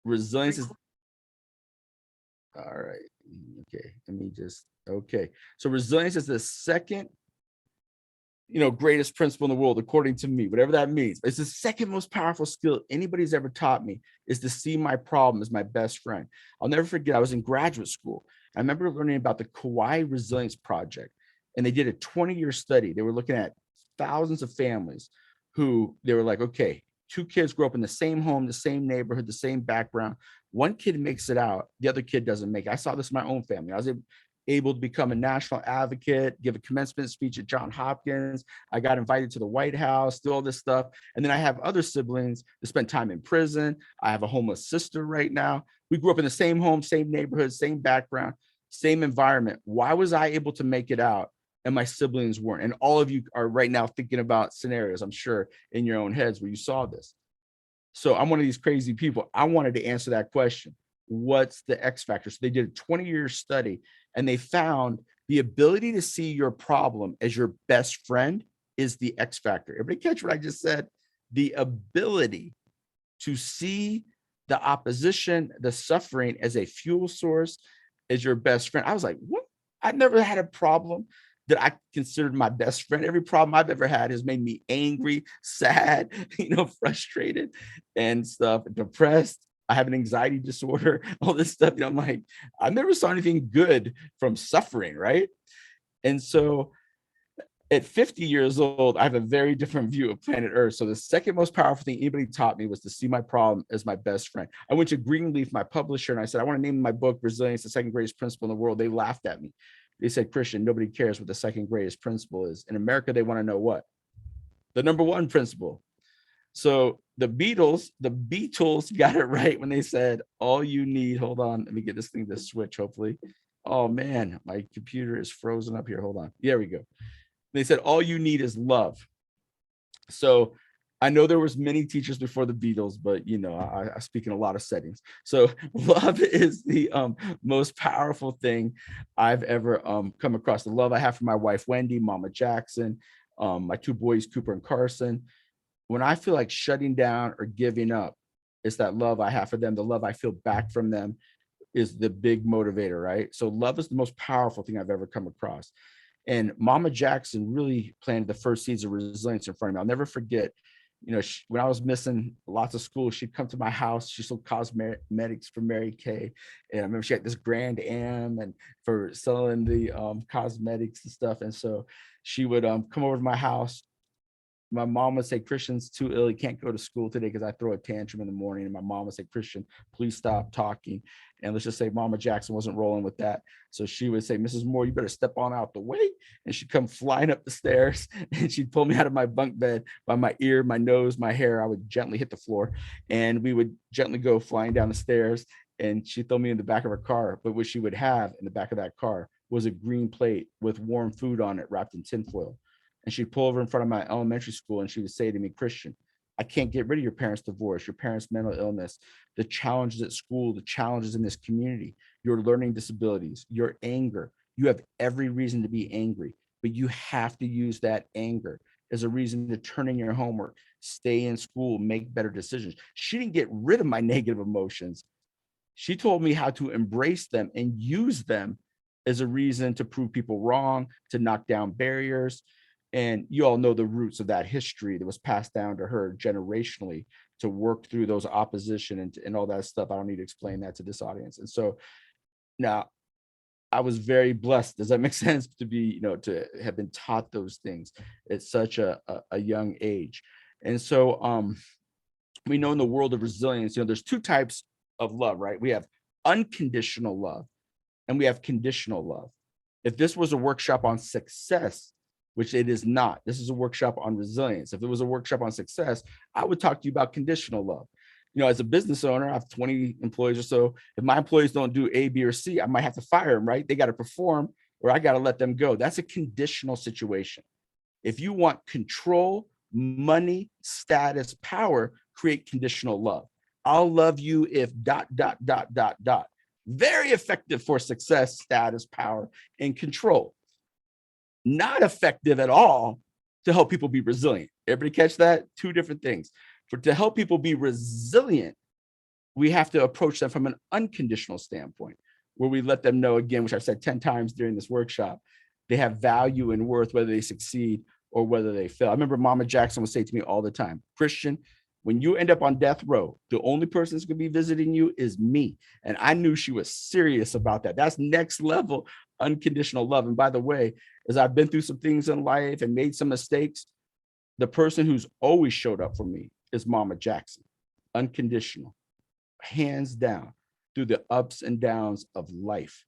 Resilience is all right. Okay, let me just okay. So resilience is the second, greatest principle in the world, according to me, whatever that means. It's the second most powerful skill anybody's ever taught me is to see my problem as my best friend. I'll never forget, I was in graduate school. I remember learning about the Kauai Resilience Project, and they did a 20-year study. They were looking at thousands of families who they were like, okay, two kids grow up in the same home, the same neighborhood, the same background. One kid makes it out, the other kid doesn't make it. I saw this in my own family. I was able to become a national advocate, give a commencement speech at Johns Hopkins. I got invited to the White House, do all this stuff. And then I have other siblings that spent time in prison. I have a homeless sister right now. We grew up in the same home, same neighborhood, same background, same environment. Why was I able to make it out and my siblings weren't? And all of you are right now thinking about scenarios, I'm sure, in your own heads where you saw this. So I'm one of these crazy people. I wanted to answer that question. What's the X factor? So they did a 20-year study and they found the ability to see your problem as your best friend is the X factor. Everybody catch what I just said? The ability to see the opposition, the suffering as a fuel source, as your best friend. I was like, what? I've never had a problem that I considered my best friend. Every problem I've ever had has made me angry, sad, frustrated and stuff, depressed. I have an anxiety disorder, all this stuff. I'm like, I never saw anything good from suffering, right? And so at 50 years old, I have a very different view of planet Earth. So the second most powerful thing anybody taught me was to see my problem as my best friend. I went to Greenleaf, my publisher, and I said, I want to name my book Resilience, the second greatest principle in the world. They laughed at me. They said, Christian, nobody cares what the second greatest principle is. In America, they want to know what? The number one principle. So the Beatles got it right when they said, all you need, hold on, let me get this thing to switch, hopefully. Oh man, my computer is frozen up here. Hold on. There we go. They said, all you need is love. So I know there was many teachers before the Beatles, but I speak in a lot of settings. So love is the most powerful thing I've ever come across. The love I have for my wife, Wendy, Mama Jackson, my two boys, Cooper and Carson. When I feel like shutting down or giving up, it's that love I have for them. The love I feel back from them is the big motivator, right? So love is the most powerful thing I've ever come across. And Mama Jackson really planted the first seeds of resilience in front of me. I'll never forget, when I was missing lots of school, she'd come to my house. She sold cosmetics for Mary Kay. And I remember she had this Grand Am and for selling the cosmetics and stuff. And so she would come over to my house. My mom would say, Christian's too ill. He can't go to school today because I throw a tantrum in the morning. And my mom would say, Christian, please stop talking. And let's just say Mama Jackson wasn't rolling with that. So she would say, Mrs. Moore, you better step on out the way. And she'd come flying up the stairs and she'd pull me out of my bunk bed by my ear, my nose, my hair. I would gently hit the floor and we would gently go flying down the stairs. And she'd throw me in the back of her car. But what she would have in the back of that car was a green plate with warm food on it wrapped in tinfoil. And she'd pull over in front of my elementary school and she would say to me, Christian, I can't get rid of your parents' divorce, your parents' mental illness, the challenges at school, the challenges in this community, your learning disabilities, your anger. You have every reason to be angry, but you have to use that anger as a reason to turn in your homework, stay in school, make better decisions. She didn't get rid of my negative emotions. She told me how to embrace them and use them as a reason to prove people wrong, to knock down barriers. And you all know the roots of that history that was passed down to her generationally to work through those opposition and all that stuff. I don't need to explain that to this audience. And so now I was very blessed. Does that make sense? To be, to have been taught those things at such a young age. And so we know in the world of resilience, there's two types of love, right? We have unconditional love and we have conditional love. If this was a workshop on success, which it is not, this is a workshop on resilience. If it was a workshop on success, I would talk to you about conditional love. As a business owner, I have 20 employees or so. If my employees don't do A, B, or C, I might have to fire them, right? They got to perform or I got to let them go. That's a conditional situation. If you want control, money, status, power, create conditional love. I'll love you if ... Very effective for success, status, power, and control. Not effective at all to help people be resilient. Everybody catch that? Two different things. To help people be resilient, we have to approach them from an unconditional standpoint, where we let them know, again, which I've said 10 times during this workshop, they have value and worth, whether they succeed or whether they fail. I remember Mama Jackson would say to me all the time, Christian, when you end up on death row, the only person that's going to be visiting you is me. And I knew she was serious about that. That's next level unconditional love. And by the way, as I've been through some things in life and made some mistakes, the person who's always showed up for me is Mama Jackson, unconditional, hands down, through the ups and downs of life.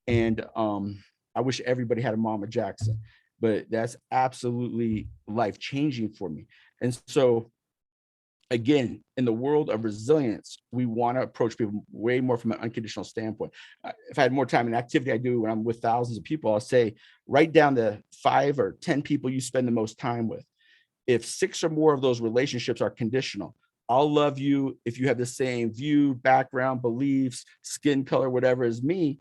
And I wish everybody had a Mama Jackson, but that's absolutely life changing for me. And so, again, in the world of resilience, we want to approach people way more from an unconditional standpoint. If I had more time, an activity I do when I'm with thousands of people, I'll say, write down the 5 or 10 people you spend the most time with. If 6 or more of those relationships are conditional, I'll love you if you have the same view, background, beliefs, skin color, whatever as me.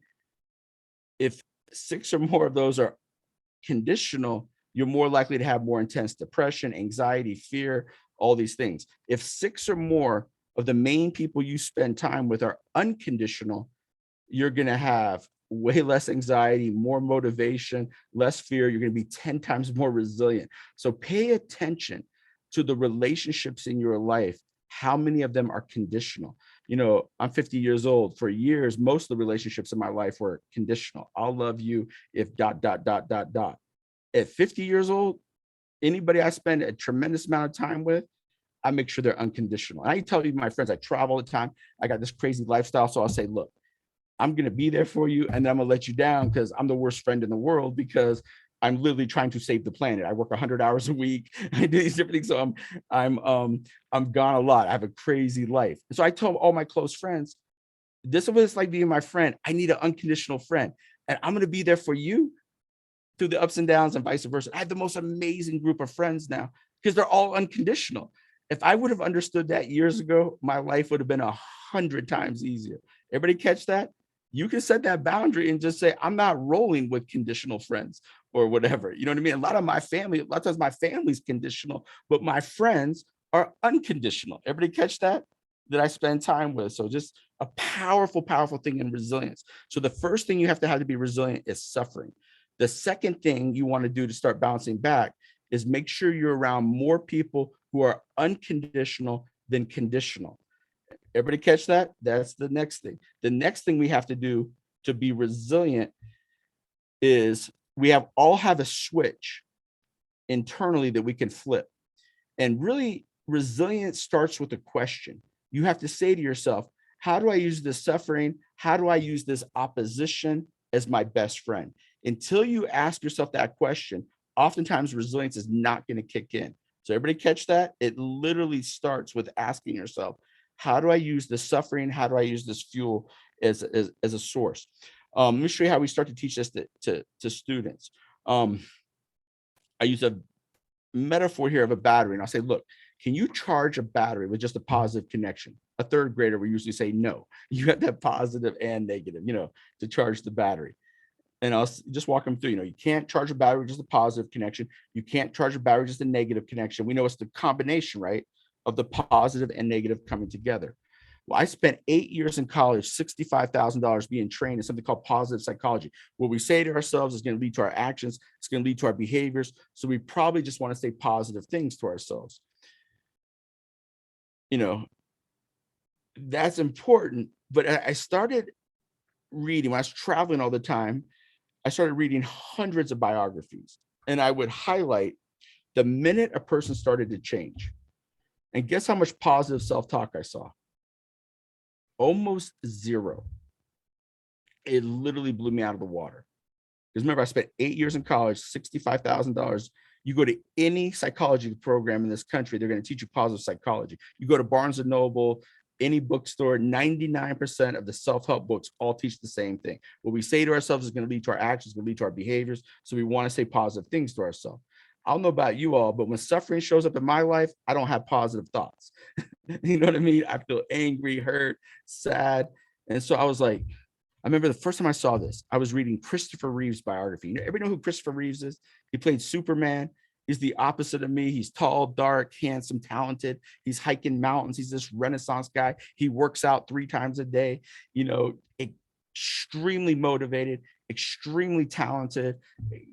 If 6 or more of those are conditional, you're more likely to have more intense depression, anxiety, fear, all these things. If 6 or more of the main people you spend time with are unconditional, you're going to have way less anxiety, more motivation, less fear. You're going to be 10 times more resilient. So pay attention to the relationships in your life. How many of them are conditional? You know, I'm 50 years old. For years, most of the relationships in my life were conditional. I'll love you if dot, dot, dot, dot, dot. At 50 years old, anybody I spend a tremendous amount of time with, I make sure they're unconditional. And I tell you, my friends, I travel all the time. I got this crazy lifestyle. So I'll say, look, I'm going to be there for you, and then I'm going to let you down because I'm the worst friend in the world, because I'm literally trying to save the planet. I work 100 hours a week. I do these different things. So I'm gone a lot. I have a crazy life. And so I told all my close friends, this is what it's like being my friend. I need an unconditional friend, and I'm going to be there for you through the ups and downs and vice versa. I have the most amazing group of friends now because they're all unconditional. If I would have understood that years ago, my life would have been 100 times easier. Everybody catch that? You can set that boundary and just say, I'm not rolling with conditional friends or whatever. You know what I mean? A lot of times my family's conditional, but my friends are unconditional. Everybody catch that? That I spend time with. So just a powerful, powerful thing in resilience. So the first thing you have to be resilient is suffering. The second thing you want to do to start bouncing back is make sure you're around more people who are unconditional than conditional. Everybody catch that? That's the next thing. The next thing we have to do to be resilient is we all have a switch internally that we can flip. And really, resilience starts with a question. You have to say to yourself, how do I use this suffering? How do I use this opposition as my best friend? Until you ask yourself that question, oftentimes resilience is not going to kick in. So everybody catch that? It literally starts with asking yourself, how do I use this suffering? How do I use this fuel as a source? Let me show you how we start to teach this to students. I use a metaphor here of a battery, and I'll say, look, can you charge a battery with just a positive connection? A third grader will usually say, no, you have to have positive and negative, to charge the battery. And I'll just walk them through, you can't charge a battery with just a positive connection. You can't charge a battery with just a negative connection. We know it's the combination, right, of the positive and negative coming together. Well, I spent 8 years in college, $65,000 being trained in something called positive psychology. What we say to ourselves is going to lead to our actions. It's going to lead to our behaviors. So we probably just want to say positive things to ourselves. That's important. But I started reading, when I was traveling all the time, I started reading hundreds of biographies, and I would highlight the minute a person started to change. And guess how much positive self-talk I saw? Almost zero. It literally blew me out of the water. Because remember, I spent 8 years in college, $65,000. You go to any psychology program in this country, they're going to teach you positive psychology. You go to Barnes and Noble, any bookstore, 99% of the self-help books all teach the same thing. What we say to ourselves is going to lead to our actions, going to lead to our behaviors. So we want to say positive things to ourselves. I don't know about you all, but when suffering shows up in my life, I don't have positive thoughts. You know what I mean? I feel angry, hurt, sad. And so I was like, I remember the first time I saw this, I was reading Christopher Reeve's biography. Everybody know who Christopher Reeves is? He played Superman. He's the opposite of me. He's tall, dark, handsome, talented. He's hiking mountains. He's this Renaissance guy. He works out 3 times a day, you know, extremely motivated, extremely talented,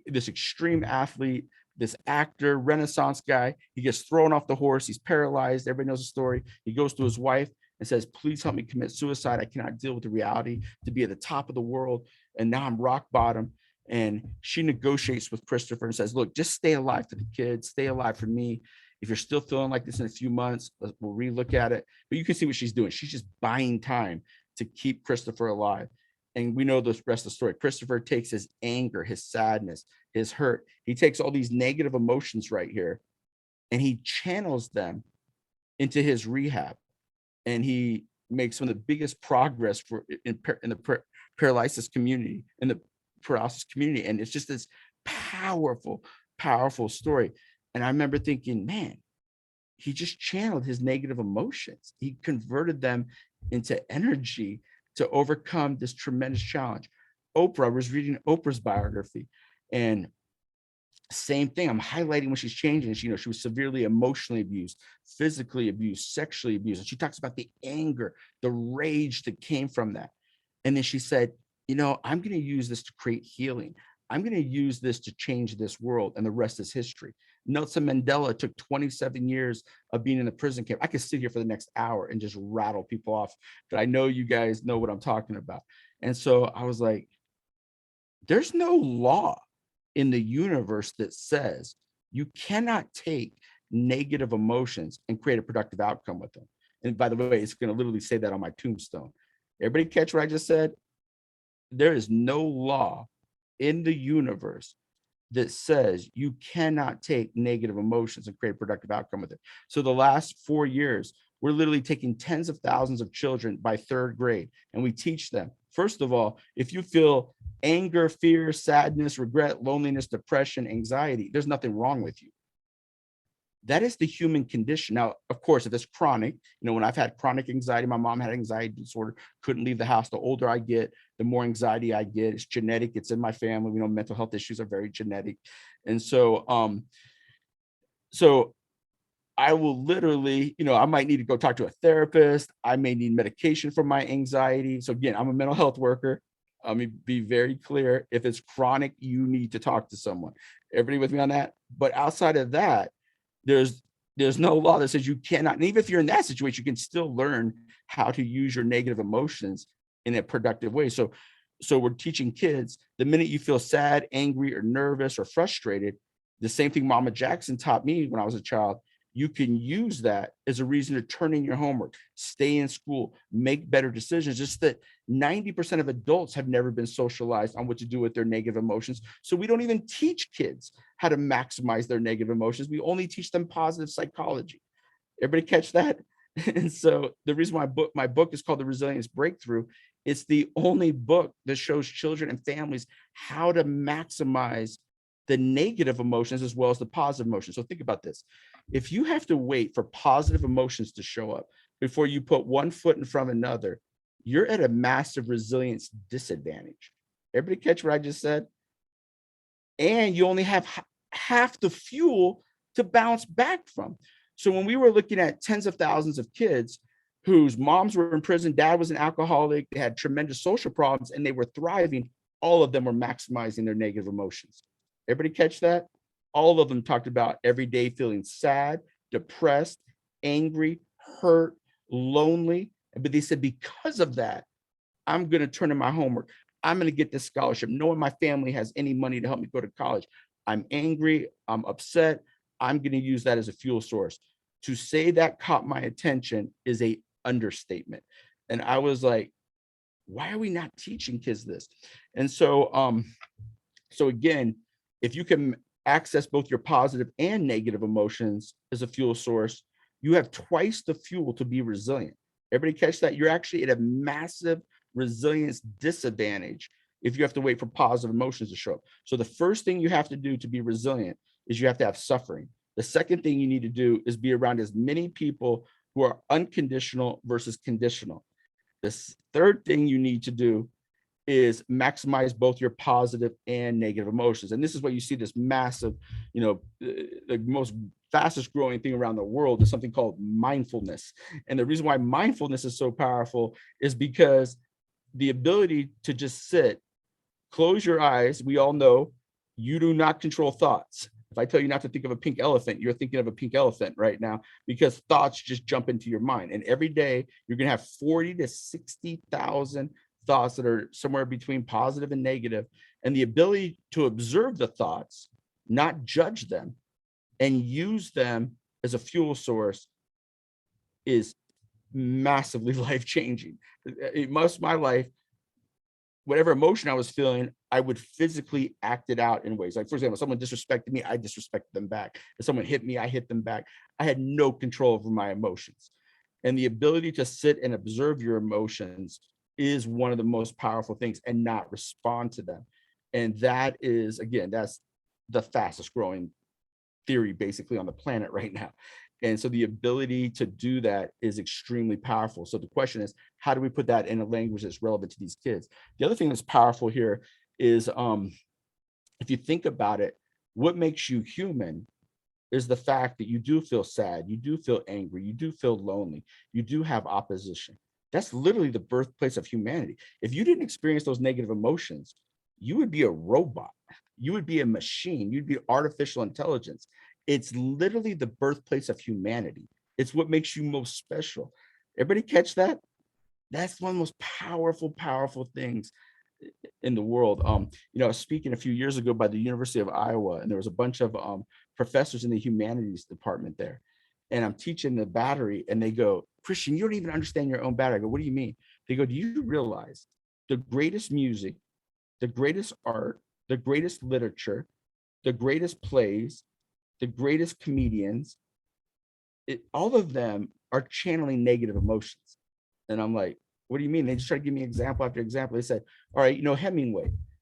this extreme athlete, this actor, Renaissance guy. He gets thrown off the horse. He's paralyzed. Everybody knows the story. He goes to his wife and says, please help me commit suicide. I cannot deal with the reality to be at the top of the world. And now I'm rock bottom. And she negotiates with Christopher and says, look, just stay alive for the kids, stay alive for me. If you're still feeling like this in a few months, we'll relook at it. But you can see what she's doing. She's just buying time to keep Christopher alive. And we know the rest of the story. Christopher takes his anger, his sadness, his hurt. He takes all these negative emotions right here and he channels them into his rehab. And he makes some of the biggest progress in the paralysis community, in the paralysis community. And it's just this powerful, powerful story. And I remember thinking, man, he just channeled his negative emotions. He converted them into energy to overcome this tremendous challenge. Oprah, I was reading Oprah's biography, and same thing. I'm highlighting when she's changing. She was severely emotionally abused, physically abused, sexually abused. And she talks about the anger, the rage that came from that. And then she said, I'm going to use this to create healing. I'm going to use this to change this world, and the rest is history. Nelson Mandela took 27 years of being in the prison camp. I could sit here for the next hour and just rattle people off, but I know you guys know what I'm talking about. And so I was like, there's no law in the universe that says you cannot take negative emotions and create a productive outcome with them. And by the way, it's going to literally say that on my tombstone. Everybody catch what I just said? There is no law in the universe that says you cannot take negative emotions and create a productive outcome with it. So the last 4 years, we're literally taking tens of thousands of children by 3rd grade, and we teach them, first of all, if you feel anger, fear, sadness, regret, loneliness, depression, anxiety, there's nothing wrong with you. That is the human condition. Now, of course, if it's chronic, when I've had chronic anxiety, my mom had anxiety disorder, couldn't leave the house. The older I get, the more anxiety I get. It's genetic. It's in my family. We know mental health issues are very genetic. And so, I will literally, I might need to go talk to a therapist. I may need medication for my anxiety. So again, I'm a mental health worker. Let me be very clear. If it's chronic, you need to talk to someone. Everybody with me on that? But outside of that, there's no law that says you cannot. And even if you're in that situation, you can still learn how to use your negative emotions in a productive way. So we're teaching kids, the minute you feel sad, angry, or nervous or frustrated, the same thing Mama Jackson taught me when I was a child, you can use that as a reason to turn in your homework, stay in school, make better decisions. Just that 90% of adults have never been socialized on what to do with their negative emotions. So we don't even teach kids how to maximize their negative emotions. We only teach them positive psychology. Everybody catch that? And so the reason why my book is called The Resilience Breakthrough, it's the only book that shows children and families how to maximize the negative emotions as well as the positive emotions. So think about this. If you have to wait for positive emotions to show up before you put one foot in front of another, you're at a massive resilience disadvantage. Everybody catch what I just said? And you only have half the fuel to bounce back from. So when we were looking at tens of thousands of kids whose moms were in prison, dad was an alcoholic, they had tremendous social problems, and they were thriving, all of them were maximizing their negative emotions. Everybody catch that? All of them talked about every day feeling sad, depressed, angry, hurt, lonely. But they said, because of that, I'm going to turn in my homework. I'm going to get this scholarship, knowing my family has any money to help me go to college. I'm angry. I'm upset. I'm going to use that as a fuel source. To say that caught my attention is a understatement. And I was like, why are we not teaching kids this? And so again, if you can access both your positive and negative emotions as a fuel source, you have twice the fuel to be resilient. Everybody catch that? You're actually at a massive resilience disadvantage if you have to wait for positive emotions to show up. So the first thing you have to do to be resilient is you have to have suffering. The second thing you need to do is be around as many people who are unconditional versus conditional. The third thing you need to do is maximize both your positive and negative emotions. And this is what you see, this massive, the most fastest growing thing around the world is something called mindfulness. And the reason why mindfulness is so powerful is because the ability to just sit, close your eyes. We all know you do not control thoughts. If I tell you not to think of a pink elephant, you're thinking of a pink elephant right now because thoughts just jump into your mind. And every day you're going to have 40 to 60,000 thoughts that are somewhere between positive and negative. And the ability to observe the thoughts, not judge them, and use them as a fuel source is massively life-changing. Most of my life, whatever emotion I was feeling, I would physically act it out in ways. Like, for example, if someone disrespected me, I disrespected them back. If someone hit me, I hit them back. I had no control over my emotions. And the ability to sit and observe your emotions is one of the most powerful things, and not respond to them. And that is, again, that's the fastest growing theory basically on the planet right now. And so the ability to do that is extremely powerful. So the question is, how do we put that in a language that's relevant to these kids? The other thing that's powerful here is, if you think about it, what makes you human is the fact that you do feel sad, you do feel angry, you do feel lonely, you do have opposition. That's literally the birthplace of humanity. If you didn't experience those negative emotions, you would be a robot. You would be a machine. You'd be artificial intelligence. It's literally the birthplace of humanity. It's what makes you most special. Everybody catch that? That's one of the most powerful things in the world. I was speaking a few years ago by the University of Iowa, and there was a bunch of professors in the humanities department there. And I'm teaching the battery, and they go, "Christian, you don't even understand your own battery." I go, "What do you mean?" They go, "Do you realize the greatest music, the greatest art, the greatest literature, the greatest plays, the greatest comedians, all of them are channeling negative emotions?" And I'm like, "What do you mean?" They just try to give me example after example. They said, "All right,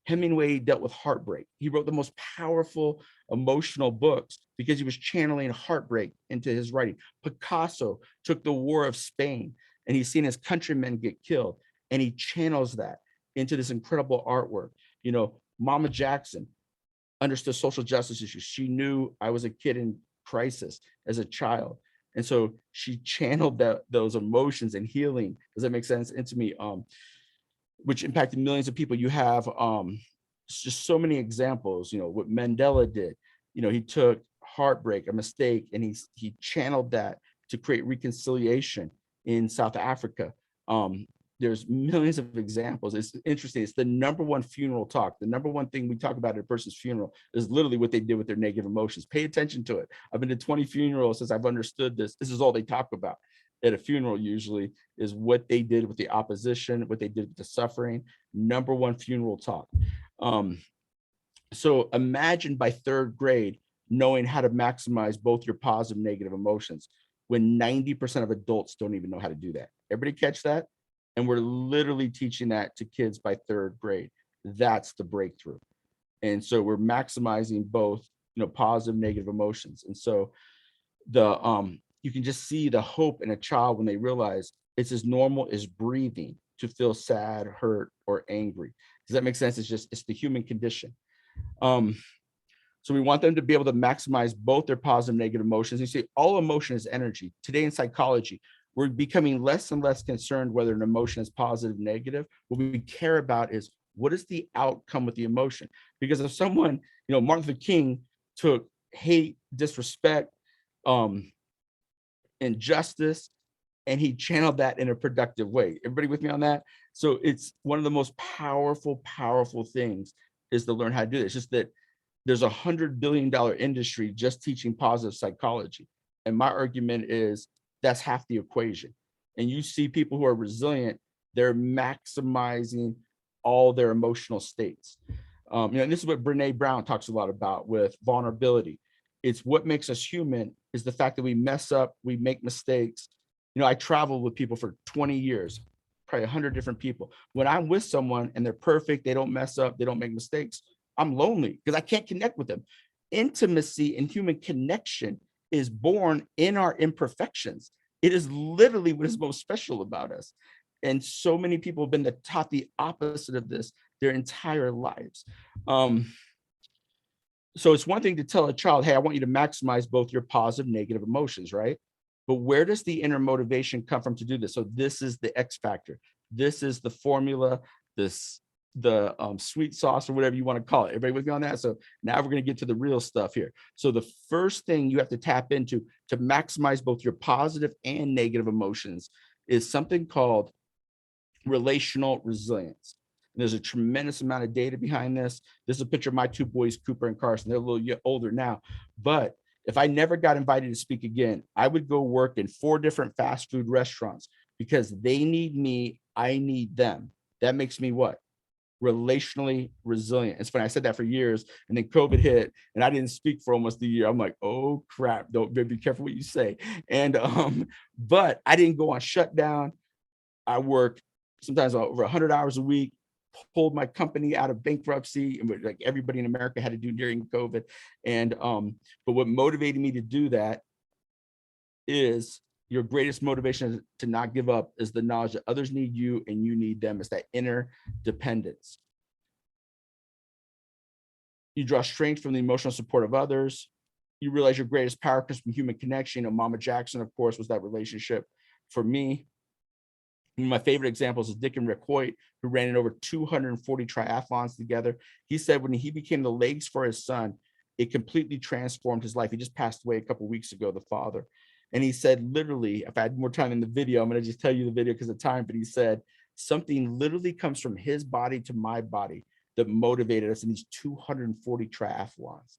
Hemingway dealt with heartbreak. He wrote the most powerful emotional books because he was channeling heartbreak into his writing. Picasso took the War of Spain, and he's seen his countrymen get killed, and he channels that into this incredible artwork. Mama Jackson understood social justice issues. She knew I was a kid in crisis as a child. And so she channeled those emotions and healing. Does that make sense? Into me, which impacted millions of people. You have just so many examples. What Mandela did. He took heartbreak, a mistake, and he channeled that to create reconciliation in South Africa. There's millions of examples. It's interesting. It's the number one funeral talk. The number one thing we talk about at a person's funeral is literally what they did with their negative emotions. Pay attention to it. I've been to 20 funerals since I've understood this. This is all they talk about at a funeral usually, is what they did with the opposition, what they did with the suffering. Number one funeral talk. So imagine by third grade, knowing how to maximize both your positive and negative emotions, when 90% of adults don't even know how to do that. Everybody catch that? And we're literally teaching that to kids by third grade. That's the breakthrough. And so we're maximizing both, positive, negative emotions. And so you can just see the hope in a child when they realize it's as normal as breathing to feel sad, hurt, or angry. Does that make sense? It's the human condition. So we want them to be able to maximize both their positive and negative emotions. You see, all emotion is energy. Today in psychology, we're becoming less and less concerned whether an emotion is positive or negative. What we care about is, what is the outcome with the emotion? Because if someone, Martin Luther King took hate, disrespect, injustice, and he channeled that in a productive way. Everybody with me on that? So it's one of the most powerful things is to learn how to do this. It's just that there's $100 billion industry just teaching positive psychology. And my argument is that's half the equation. And you see people who are resilient, they're maximizing all their emotional states. And this is what Brene Brown talks a lot about with vulnerability. It's what makes us human is the fact that we mess up, we make mistakes. I traveled with people for 20 years, probably 100 different people. When I'm with someone and they're perfect, they don't mess up, they don't make mistakes, I'm lonely because I can't connect with them. Intimacy and human connection is born in our imperfections. It is literally what is most special about us. And so many people have been taught the opposite of this their entire lives. Um, so it's one thing to tell a child, hey, I want you to maximize both your positive and negative emotions, right? But where does the inner motivation come from to do this? So this is the X factor. This is the formula, this the sweet sauce or whatever you want to call it. Everybody with me on that? So now we're going to get to the real stuff here. So the first thing you have to tap into to maximize both your positive and negative emotions is something called relational resilience. And there's a tremendous amount of data behind this. This is a picture of my two boys, Cooper and Carson. They're a little older now, but if I never got invited to speak again, I would go work in 4 different fast food restaurants because they need me, I need them. That makes me what? Relationally resilient. It's funny, I said that for years, and then COVID hit, and I didn't speak for almost a year. I'm like, oh crap, don't be careful what you say. And but I didn't go on shutdown. I worked sometimes over 100 hours a week, pulled my company out of bankruptcy, and like everybody in America had to do during COVID. And but what motivated me to do that is your greatest motivation to not give up is the knowledge that others need you and you need them. It's that inner dependence. You draw strength from the emotional support of others. You realize your greatest power comes from human connection. And Mama Jackson, of course, was that relationship for me. One of my favorite examples is Dick and Rick Hoyt, who ran in over 240 triathlons together. He said when he became the legs for his son, it completely transformed his life. He just passed away a couple of weeks ago, the father. And he said, literally, if I had more time in the video, I'm going to just tell you the video because of time, but he said, something literally comes from his body to my body that motivated us in these 240 triathlons.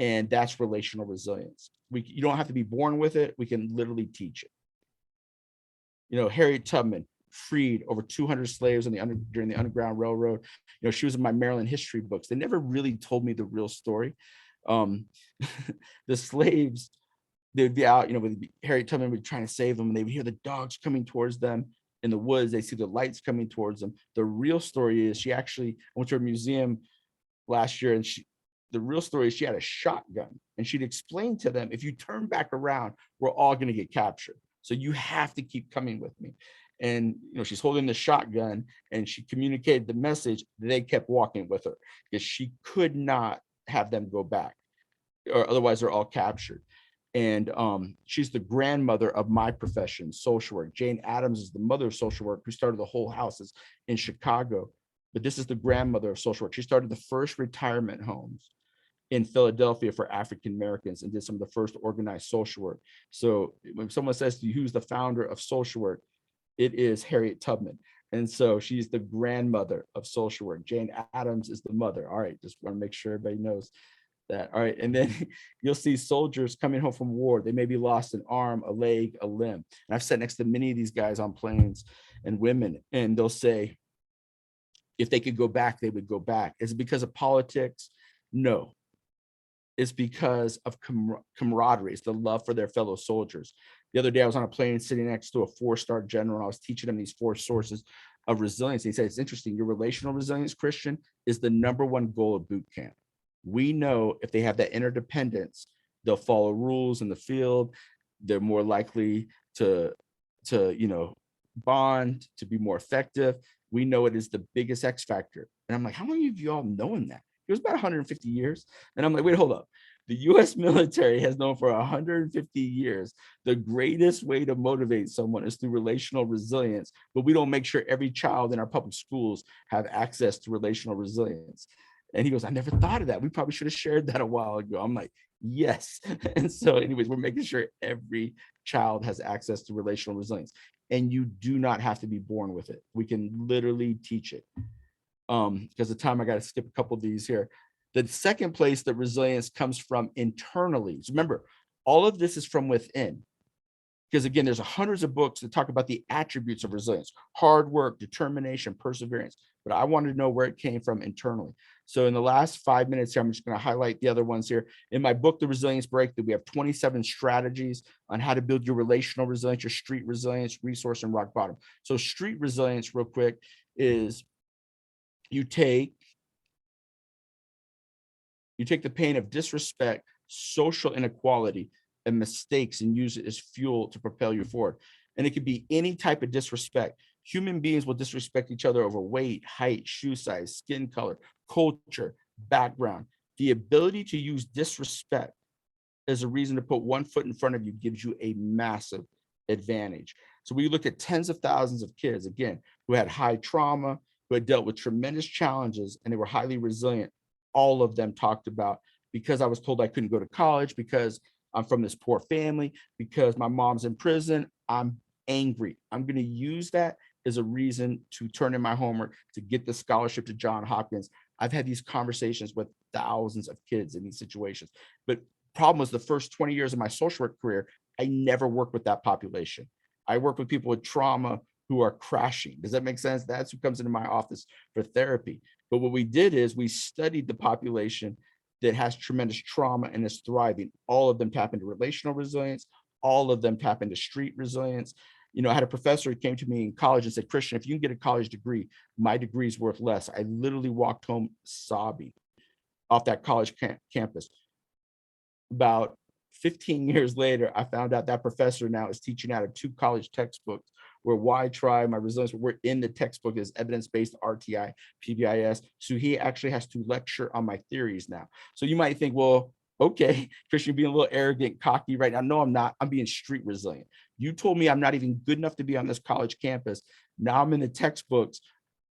And that's relational resilience. You don't have to be born with it. We can literally teach it. You know, Harriet Tubman freed over 200 slaves during the Underground Railroad. You know, she was in my Maryland history books. They never really told me the real story. The slaves, they would be out, you know, with Harriet Tubman would be trying to save them, and they would hear the dogs coming towards them in the woods. They see the lights coming towards them. The real story is she actually went to a museum last year, and the real story is she had a shotgun, and she'd explain to them, if you turn back around, we're all going to get captured. So you have to keep coming with me. And, you know, she's holding the shotgun, and she communicated the message. They kept walking with her because she could not have them go back, or otherwise they're all captured. And she's the grandmother of my profession, social work. Jane Addams is the mother of social work, who started the Whole Houses in Chicago. But this is the grandmother of social work. She started the first retirement homes in Philadelphia for African Americans and did some of the first organized social work. So when someone says to you, who's the founder of social work, it is Harriet Tubman. And so she's the grandmother of social work. Jane Addams is the mother. All right, just want to make sure everybody knows that. All right, and then you'll see soldiers coming home from war. They may be lost an arm, a leg, a limb. And I've sat next to many of these guys on planes and women, and they'll say, if they could go back, they would go back. Is it because of politics? No. It's because of camaraderie. It's the love for their fellow soldiers. The other day, I was on a plane sitting next to a 4-star general, and I was teaching him these 4 sources of resilience. He said, it's interesting, your relational resilience, Christian, is the #1 goal of boot camp. We know if they have that interdependence, they'll follow rules in the field. They're more likely to you know, bond, to be more effective. We know it is the biggest X factor. And I'm like, how many of you all knowing that? It was about 150 years. And I'm like, wait, hold up. The US military has known for 150 years the greatest way to motivate someone is through relational resilience, but we don't make sure every child in our public schools have access to relational resilience. And he goes, I never thought of that. We probably should have shared that a while ago. I'm like, yes. And so anyways, we're making sure every child has access to relational resilience. And you do not have to be born with it. We can literally teach it. Because of time, I got to skip a couple of these here. The second place that resilience comes from internally. So remember, all of this is from within. Because again, there's hundreds of books that talk about the attributes of resilience: hard work, determination, perseverance. But I wanted to know where it came from internally. So in the last 5 minutes here, I'm just going to highlight the other ones here. In my book, The Resilience Breakthrough, we have 27 strategies on how to build your relational resilience, your street resilience, resource, and rock bottom. So street resilience, real quick, is you take the pain of disrespect, social inequality, and mistakes and use it as fuel to propel you forward. And it could be any type of disrespect. Human beings will disrespect each other over weight, height, shoe size, skin color, culture, background. The ability to use disrespect as a reason to put one foot in front of you gives you a massive advantage. So we looked at tens of thousands of kids, again, who had high trauma, who had dealt with tremendous challenges, and they were highly resilient. All of them talked about, because I was told I couldn't go to college, because I'm from this poor family, because my mom's in prison, I'm angry. I'm going to use that as a reason to turn in my homework to get the scholarship to Johns Hopkins. I've had these conversations with thousands of kids in these situations. But problem was, the first 20 years of my social work career, I never worked with that population. I work with people with trauma who are crashing. Does that make sense? That's who comes into my office for therapy. But what we did is we studied the population that has tremendous trauma and is thriving. All of them tap into relational resilience. All of them tap into street resilience. I had a professor who came to me in college and said, Christian, if you can get a college degree, my degree is worth less. I literally walked home sobbing off that college campus. About 15 years later, I found out that professor now is teaching out of 2 college textbooks, where Why Try, My Resilience, we're in the textbook as evidence-based RTI, PBIS. So he actually has to lecture on my theories now. So you might think, well, okay, Christian, being a little arrogant, cocky right now. No, I'm not. I'm being street resilient. You told me I'm not even good enough to be on this college campus. Now I'm in the textbooks.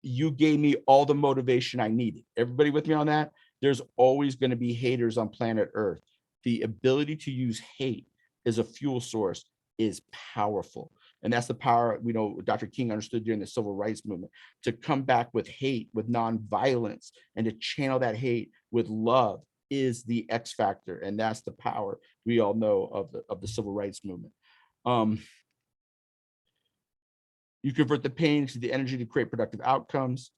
You gave me all the motivation I needed. Everybody with me on that? There's always going to be haters on planet Earth. The ability to use hate as a fuel source is powerful. And that's the power we know Dr. King understood during the civil rights movement, to come back with hate, with nonviolence, and to channel that hate with love is the X factor. And that's the power we all know of the civil rights movement. You convert the pain to the energy to create productive outcomes.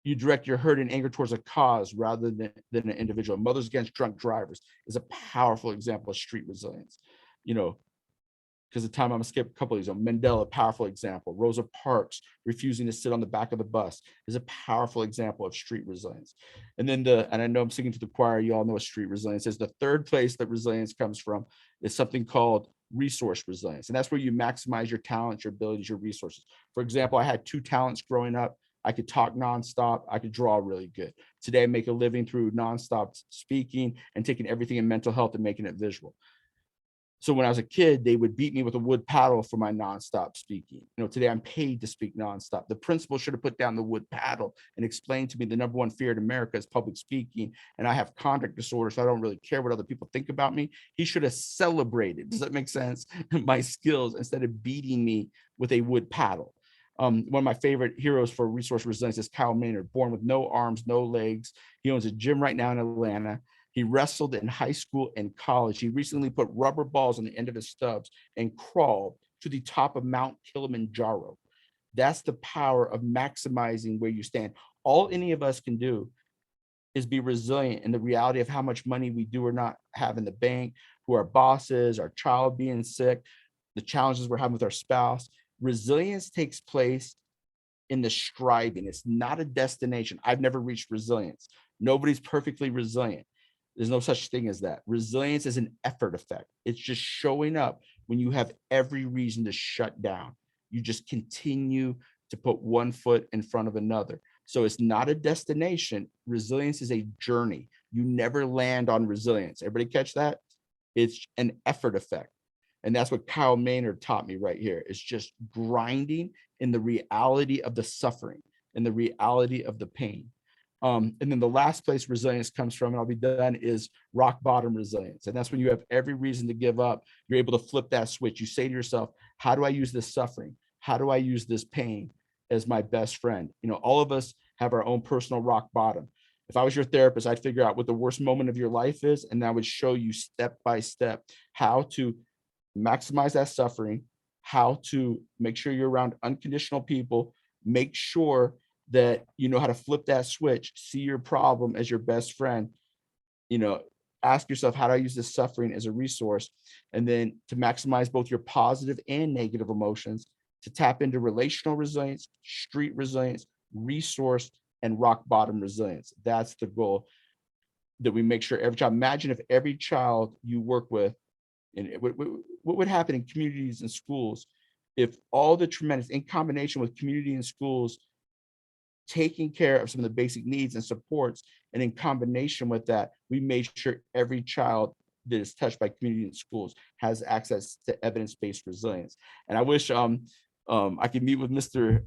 You direct your hurt and anger towards a cause rather than an individual. Mothers Against Drunk Drivers is a powerful example of street resilience. Because of time, I'm gonna skip a couple of these. Mandela, powerful example. Rosa Parks refusing to sit on the back of the bus is a powerful example of street resilience. And then and I know I'm singing to the choir, you all know what street resilience is. The third place that resilience comes from is something called resource resilience. And that's where you maximize your talents, your abilities, your resources. For example, I had 2 talents growing up. I could talk nonstop. I could draw really good. Today, I make a living through nonstop speaking and taking everything in mental health and making it visual. So when I was a kid, they would beat me with a wood paddle for my nonstop speaking. Today I'm paid to speak nonstop. The principal should have put down the wood paddle and explained to me the number one fear in America is public speaking, and I have conduct disorder, so I don't really care what other people think about me. He should have celebrated, does that make sense, my skills instead of beating me with a wood paddle. One of my favorite heroes for resource resilience is Kyle Maynard, born with no arms, no legs. He owns a gym right now in Atlanta. He wrestled in high school and college. He recently put rubber balls on the end of his stubs and crawled to the top of Mount Kilimanjaro. That's the power of maximizing where you stand. All any of us can do is be resilient in the reality of how much money we do or not have in the bank, who our boss is, our child being sick, the challenges we're having with our spouse. Resilience takes place in the striving. It's not a destination. I've never reached resilience. Nobody's perfectly resilient. There's no such thing as that. Resilience is an effort effect. It's just showing up when you have every reason to shut down. You just continue to put one foot in front of another. So it's not a destination. Resilience is a journey. You never land on resilience. Everybody catch that? It's an effort effect. And that's what Kyle Maynard taught me right here. It's just grinding in the reality of the suffering and the reality of the pain. And then the last place resilience comes from, and I'll be done, is rock bottom resilience. And that's when you have every reason to give up. You're able to flip that switch. You say to yourself, how do I use this suffering? How do I use this pain as my best friend? All of us have our own personal rock bottom. If I was your therapist, I'd figure out what the worst moment of your life is, and that would show you step by step how to maximize that suffering, how to make sure you're around unconditional people, make sure that you know how to flip that switch, see your problem as your best friend, ask yourself, how do I use this suffering as a resource? And then to maximize both your positive and negative emotions, to tap into relational resilience, street resilience, resource, and rock bottom resilience. That's the goal, that we make sure every child, imagine if every child you work with, and what would happen in communities and schools if all the tremendous, in combination with community and schools taking care of some of the basic needs and supports, and in combination with that, we made sure every child that is touched by community and schools has access to evidence-based resilience. And I wish I could meet with Mr.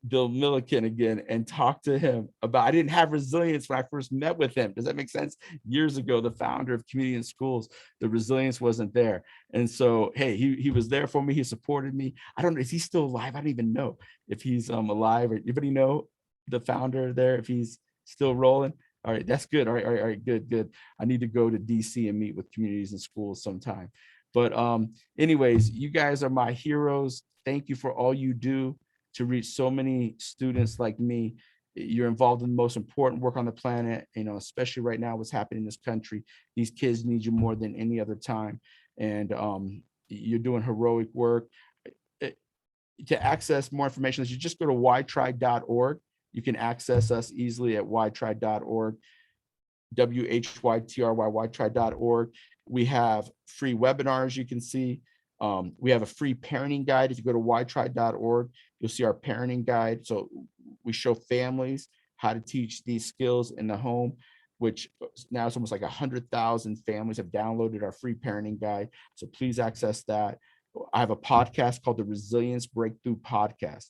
Bill Milliken again and talk to him about, I didn't have resilience when I first met with him. Does that make sense? Years ago, the founder of Community and Schools, the resilience wasn't there. And so, hey, he was there for me. He supported me. I don't know, is he still alive? I don't even know if he's alive. Or anybody know the founder there, if he's still rolling? All right, that's good. All right, good. I need to go to DC and meet with communities and schools sometime. But anyways, you guys are my heroes. Thank you for all you do to reach so many students like me. You're involved in the most important work on the planet, especially right now, what's happening in this country. These kids need you more than any other time. And you're doing heroic work. To access more information, you just go to whytry.org. You can access us easily at whytry.org, whytry.org. We have free webinars you can see. We have a free parenting guide. If you go to whytry.org, you'll see our parenting guide. So we show families how to teach these skills in the home, which now it's almost like 100,000 families have downloaded our free parenting guide. So please access that. I have a podcast called the Resilience Breakthrough Podcast.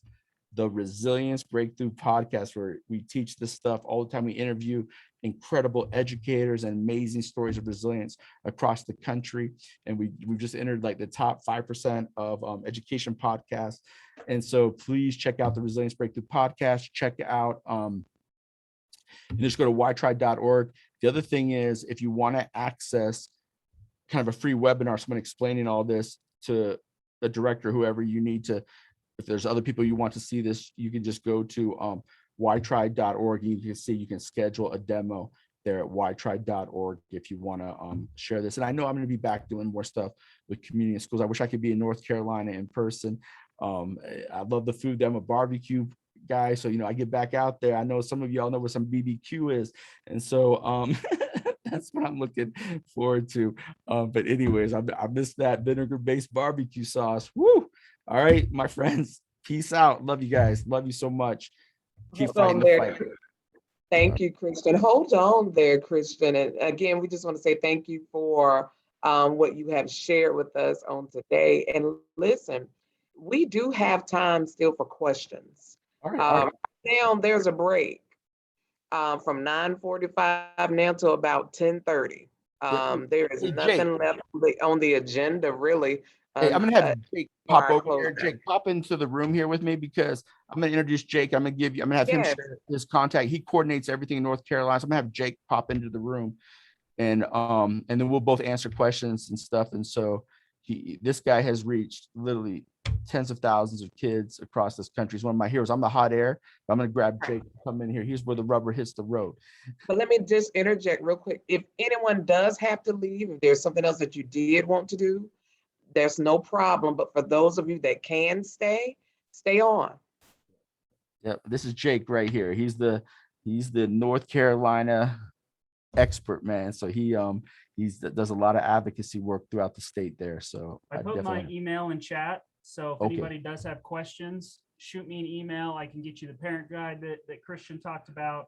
The Resilience Breakthrough Podcast, where we teach this stuff all the time. We interview incredible educators and amazing stories of resilience across the country. And we've just entered like the top 5% of education podcasts. And so please check out the Resilience Breakthrough Podcast. Check out, and just go to whytry.org. The other thing is, if you want to access kind of a free webinar, someone explaining all this to the director, whoever you need to, if there's other people you want to see this, you can just go to whytry.org. You can see, you can schedule a demo there at whytry.org if you want to share this. And I know I'm going to be back doing more stuff with community and schools. I wish I could be in North Carolina in person. I love the food. I'm a barbecue guy, so I get back out there. I know some of y'all know what some BBQ is, and so that's what I'm looking forward to. But anyways, I miss that vinegar-based barbecue sauce. Woo! All right, my friends, peace out. Love you guys. Love you so much. Keep fighting the fight. Thank you, Christian. Hold on there, Christian. And again, we just want to say thank you for what you have shared with us on today. And listen, we do have time still for questions. All right. Now there's a break from 9:45 now to about 10:30. There is nothing left on the agenda, really. Hey, I'm gonna have Jake pop over here. Jake, pop into the room here with me, because I'm gonna introduce Jake. I'm gonna have him share his contact. He coordinates everything in North Carolina. So I'm gonna have Jake pop into the room, and then we'll both answer questions and stuff. And so this guy has reached literally tens of thousands of kids across this country. He's one of my heroes. I'm the hot air. I'm gonna grab Jake to come in here. Here's where the rubber hits the road. But let me just interject real quick. If anyone does have to leave, if there's something else that you did want to do, there's no problem. But for those of you that can stay on. Yeah, this is Jake right here. He's the North Carolina expert, man. So he does a lot of advocacy work throughout the state there. So I put my email in chat. So if anybody does have questions, shoot me an email. I can get you the parent guide that Christian talked about.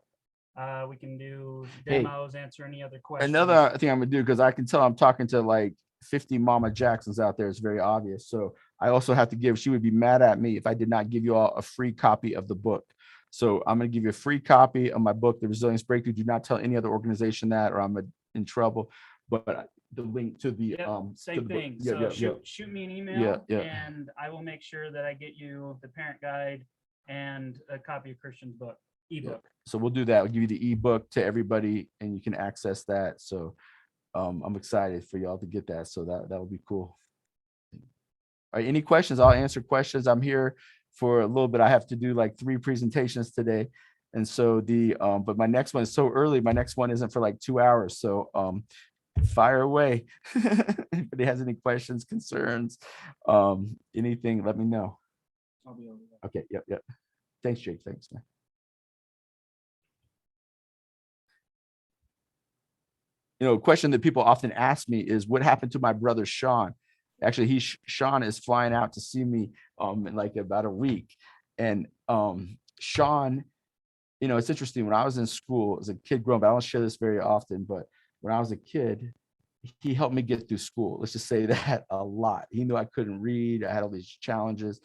We can do demos, answer any other questions. Another thing I'm gonna do, because I can tell I'm talking to like 50 Mama Jacksons out there. It's very obvious. So I also have to give, she would be mad at me if I did not give you all a free copy of the book. So I'm going to give you a free copy of my book, The Resilience Breakthrough. Do not tell any other organization that, or I'm in trouble. But the link to the same thing. So shoot me an email, and I will make sure that I get you the parent guide and a copy of Christian's book, ebook. So we'll do that. We'll give you the ebook to everybody, and you can access that. So I'm excited for y'all to get that. So that will be cool. All right, any questions? I'll answer questions. I'm here for a little bit. I have to do like 3 presentations today. And so but my next one is so early. My next one isn't for like 2 hours. So fire away. If anybody has any questions, concerns, anything, let me know. I'll be over there. Okay, yep. Thanks, Jake. Thanks, man. A question that people often ask me is, what happened to my brother, Sean? Actually, Sean is flying out to see me in like about a week. And Sean, you know, it's interesting. When I was in school as a kid growing up, I don't share this very often, but when I was a kid, he helped me get through school. Let's just say that a lot. He knew I couldn't read. I had all these challenges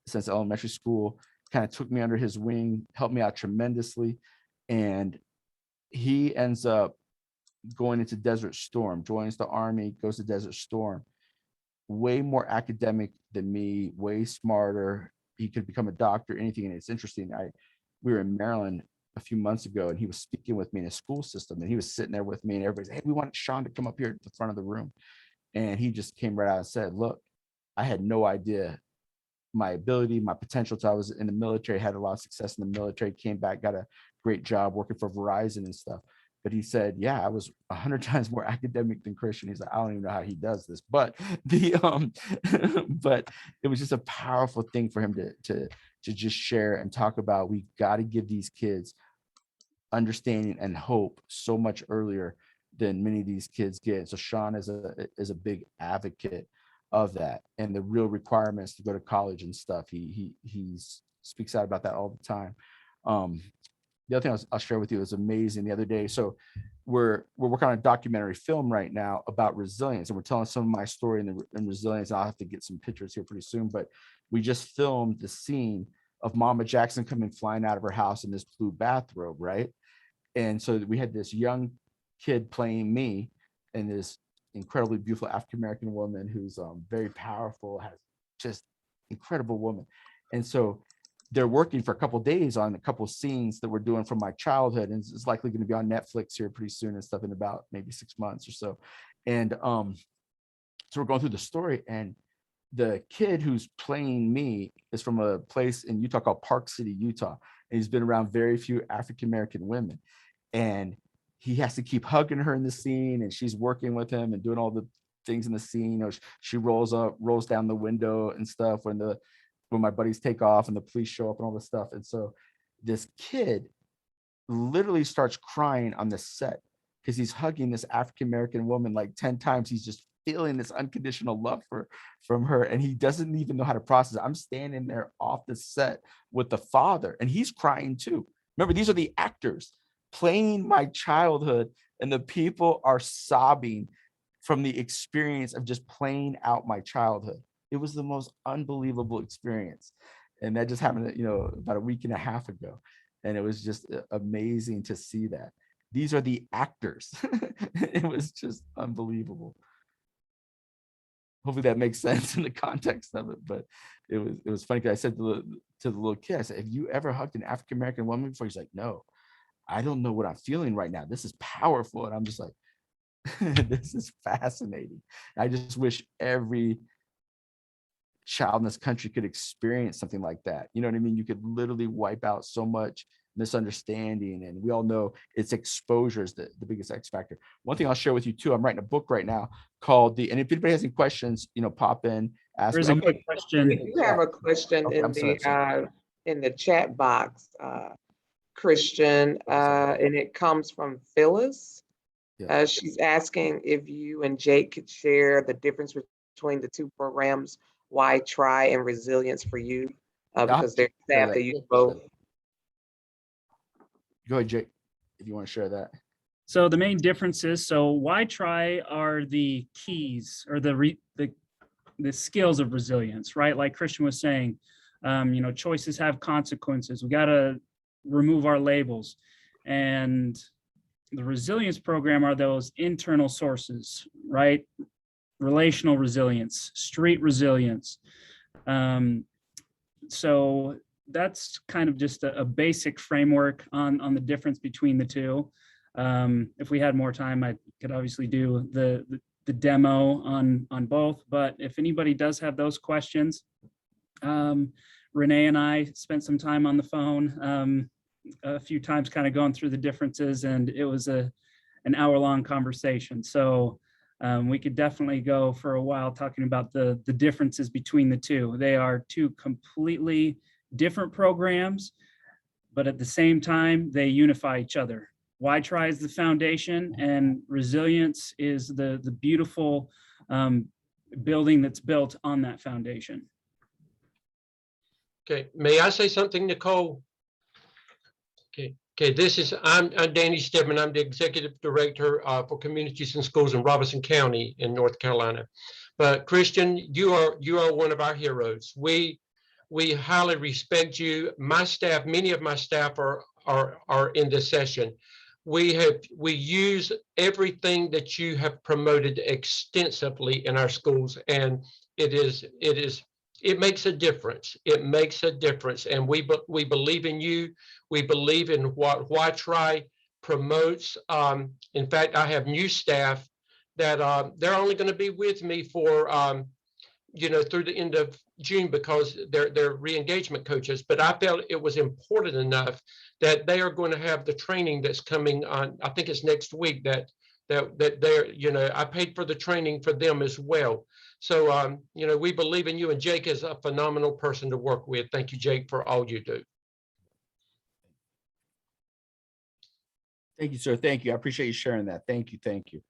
since elementary school, kind of took me under his wing, helped me out tremendously. And he ends up going into Desert Storm, joins the Army, goes to Desert Storm, way more academic than me, way smarter. He could become a doctor, anything. And it's interesting. We were in Maryland a few months ago, and he was speaking with me in a school system, and he was sitting there with me, and everybody's, hey, we want Sean to come up here at the front of the room. And he just came right out and said, look, I had no idea my ability, my potential. So I was in the military, had a lot of success in the military, came back, got a great job working for Verizon and stuff. But he said, yeah, I was 100 times more academic than Christian. He's like, I don't even know how he does this, but but it was just a powerful thing for him to just share and talk about. We got to give these kids understanding and hope so much earlier than many of these kids get. So Sean is a big advocate of that, and the real requirements to go to college and stuff. He speaks out about that all the time. The other thing I'll share with you is amazing the other day. So we're working on a documentary film right now about resilience, and we're telling some of my story in resilience. I'll have to get some pictures here pretty soon, but we just filmed the scene of Mama Jackson coming flying out of her house in this blue bathrobe, right? And so we had this young kid playing me, and this incredibly beautiful African-American woman who's very powerful, has just incredible woman. And so they're working for a couple of days on a couple of scenes that we're doing from my childhood, and it's likely going to be on Netflix here pretty soon and stuff in about maybe 6 months or so. And so we're going through the story, and the kid who's playing me is from a place in Utah called Park City, Utah, and he's been around very few African-American women. And he has to keep hugging her in the scene, and she's working with him and doing all the things in the scene. You know, she rolls down the window and stuff when my buddies take off and the police show up and all this stuff. And so this kid literally starts crying on the set because he's hugging this African-American woman like 10 times. He's just feeling this unconditional love from her, and he doesn't even know how to process it. I'm standing there off the set with the father, and he's crying too. Remember, these are the actors playing my childhood, and the people are sobbing from the experience of just playing out my childhood. It was the most unbelievable experience. And that just happened, about a week and a half ago. And it was just amazing to see that. These are the actors. It was just unbelievable. Hopefully that makes sense in the context of it. But it was funny because I said to the little kid, I said, have you ever hugged an African-American woman before? He's like, no. I don't know what I'm feeling right now. This is powerful. And I'm just like, this is fascinating. I just wish every child in this country could experience something like that. You know what I mean? You could literally wipe out so much misunderstanding. And we all know it's exposure is the biggest X factor. One thing I'll share with you too, I'm writing a book right now called and if anybody has any questions, pop in, ask. There's a quick question. You have a question in the chat box, Christian, and it comes from Phyllis. Yeah. She's asking if you and Jake could share the difference between the two programs, Why Try and Resilience for You, because they're staff that use both. Go ahead, Jake, if you want to share that. So the main differences, Why Try are the keys or the skills of resilience, right? Like Christian was saying, choices have consequences. We got to remove our labels. And the resilience program are those internal sources, right? Relational resilience, street resilience. So that's kind of just a basic framework on the difference between the two. If we had more time, I could obviously do the demo on both, but if anybody does have those questions, Renee and I spent some time on the phone a few times kind of going through the differences, and it was an hour-long conversation. So we could definitely go for a while talking about the differences between the two. They are two completely different programs, but at the same time, they unify each other. Why Try is the foundation, and resilience is the beautiful building that's built on that foundation. Okay, may I say something, Nicole? Okay, I'm Danny Stedman. I'm the Executive Director for Communities and Schools in Robeson County in North Carolina. But Christian, you are one of our heroes. We highly respect you. My staff, many of my staff are in this session. We use everything that you have promoted extensively in our schools, and it makes a difference. It makes a difference, and we believe in you. We believe in what Y-Tri promotes. In fact, I have new staff that they're only going to be with me for through the end of June because they're re-engagement coaches. But I felt it was important enough that they are going to have the training that's coming on. I think it's next week that they're, I paid for the training for them as well. So, we believe in you, and Jake is a phenomenal person to work with. Thank you, Jake, for all you do. Thank you, sir. Thank you. I appreciate you sharing that. Thank you. Thank you.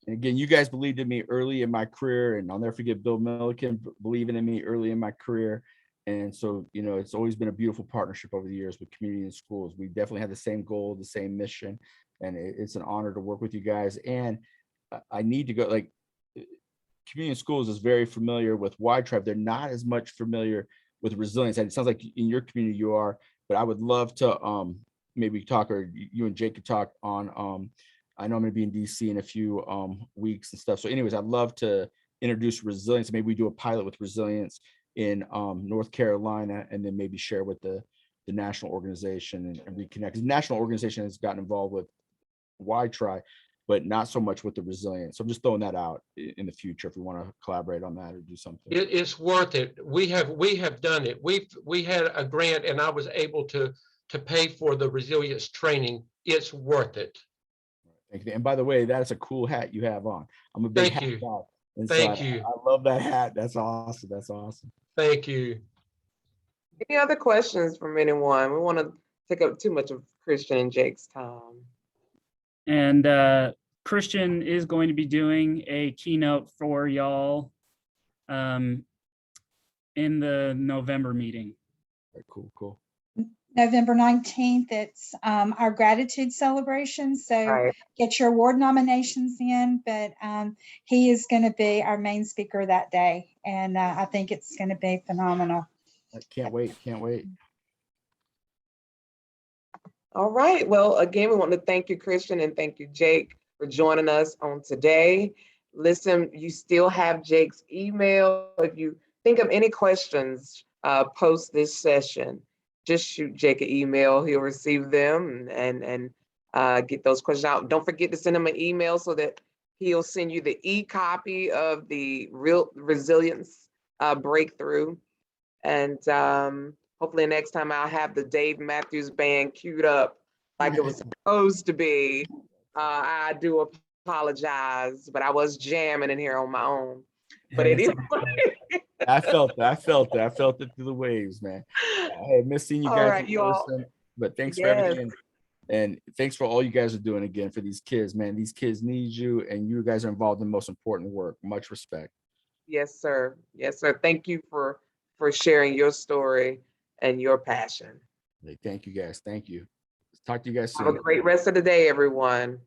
And again, you guys believed in me early in my career, and I'll never forget Bill Milliken believing in me early in my career. And so, it's always been a beautiful partnership over the years with community and schools. We definitely have the same goal, the same mission, and it's an honor to work with you guys. And I need to go, like, community and schools is very familiar with Y-Tribe. They're not as much familiar with resilience. And it sounds like in your community you are, but I would love to maybe talk, or you and Jake could talk on, I know I'm going to be in DC in a few weeks and stuff. So anyways, I'd love to introduce resilience. Maybe we do a pilot with resilience in North Carolina, and then maybe share with the national organization and reconnect. The national organization has gotten involved with Y-Tri, but not so much with the resilience. So I'm just throwing that out in the future if we want to collaborate on that or do something. It's worth it. We have done it. We had a grant, and I was able to pay for the resilience training. It's worth it. Thank you. And by the way, that's a cool hat you have on. I'm a big hat guy. And Thank so you. I love that hat. That's awesome. That's awesome. Thank you. Any other questions from anyone? We want to take up too much of Christian and Jake's time. And Christian is going to be doing a keynote for y'all in the November meeting. Very cool. November 19th, it's our gratitude celebration. So Right. get your award nominations in, but he is going to be our main speaker that day. And I think it's going to be phenomenal. I can't wait. All right. Well, again, we want to thank you, Christian, and thank you, Jake, for joining us on today. Listen, you still have Jake's email. If you think of any questions post this session, just shoot Jake an email. He'll receive them and get those questions out. Don't forget to send him an email so that he'll send you the e-copy of the real resilience breakthrough. And hopefully next time I'll have the Dave Matthews Band queued up like it was supposed to be. I do apologize, but I was jamming in here on my own. But anyway. I felt it through the waves, man. I miss seeing you guys right, in person, but thanks for everything. And thanks for all you guys are doing again for these kids, man. These kids need you, and you guys are involved in the most important work. Much respect. Yes, sir. Yes, sir. Thank you for sharing your story and your passion. Thank you guys. Thank you. Talk to you guys soon. Have a great rest of the day, everyone.